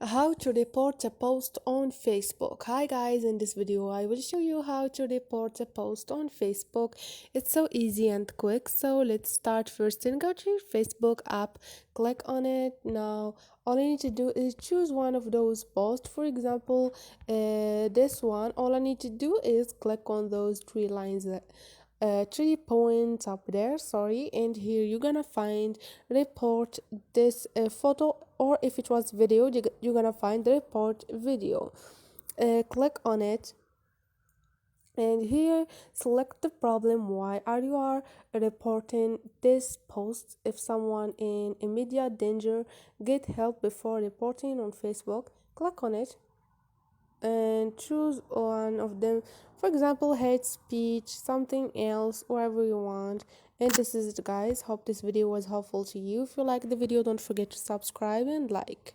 How to report a post on Facebook. Hi guys, in this video I will show you how to report a post on Facebook. It's so easy and quick. So let's start first, and go to your Facebook app, click on it. Now all you need to do is choose one of those posts. For example, this one. All I need to do is click on those three lines, 3 points up there, sorry, and here you're gonna find report this photo, or if it was video, you're gonna find report video. Click on it, and here select the problem. Why are you reporting this post? If someone in immediate danger, get help before reporting on Facebook. Click on it and choose one of them. For example, hate speech, something else, whatever you want. And this is it, guys. Hope this video was helpful to you. If you like the video, don't forget to subscribe and like.